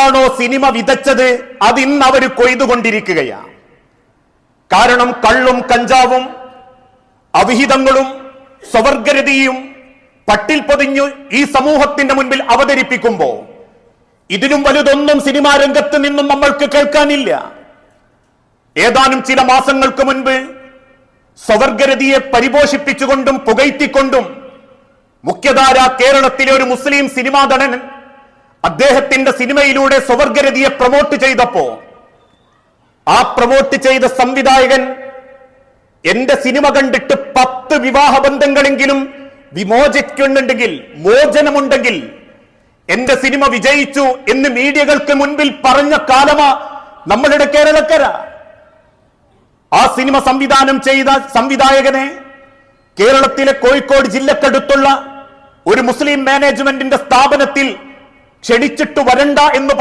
എന്താണോ സിനിമ വിതച്ചത് അതിന്ന് അവർ കൊയ്തുകൊണ്ടിരിക്കുകയാണ്. കാരണം കള്ളും കഞ്ചാവും അവിഹിതങ്ങളും സ്വവർഗരതിയും പട്ടിൽ പൊതിഞ്ഞു ഈ സമൂഹത്തിന്റെ മുൻപിൽ അവതരിപ്പിക്കുമ്പോ ഇതിലും വലുതൊന്നും സിനിമാ രംഗത്ത് നിന്നും നമ്മൾക്ക് കേൾക്കാനില്ല. ഏതാനും ചില മാസങ്ങൾക്ക് മുൻപ് സ്വവർഗരതിയെ പരിപോഷിപ്പിച്ചുകൊണ്ടും പുകഴ്ത്തിക്കൊണ്ടും മുഖ്യധാര കേരളത്തിലെ ഒരു മുസ്ലിം സിനിമാ നടൻ അദ്ദേഹത്തിന്റെ സിനിമയിലൂടെ സ്വവർഗരതിയെ പ്രൊമോട്ട് ചെയ്തപ്പോ ആ പ്രൊമോട്ട് ചെയ്ത സംവിധായകൻ എന്റെ സിനിമ കണ്ടിട്ട് 10 വിവാഹ ബന്ധങ്ങളെങ്കിലും വിമോചിക്കുന്നുണ്ടെങ്കിൽ, മോചനമുണ്ടെങ്കിൽ എന്റെ സിനിമ വിജയിച്ചു എന്ന് മീഡിയകൾക്ക് മുൻപിൽ പറഞ്ഞ കാലമാ നമ്മളുടെ കേരളക്കര. ആ സിനിമ സംവിധാനം ചെയ്ത സംവിധായകനെ കേരളത്തിലെ കോഴിക്കോട് ജില്ലക്കടുത്തുള്ള ഒരു മുസ്ലിം മാനേജ്മെന്റിന്റെ സ്ഥാപനത്തിൽ ക്ഷണിച്ചിട്ട് വരണ്ട എന്ന്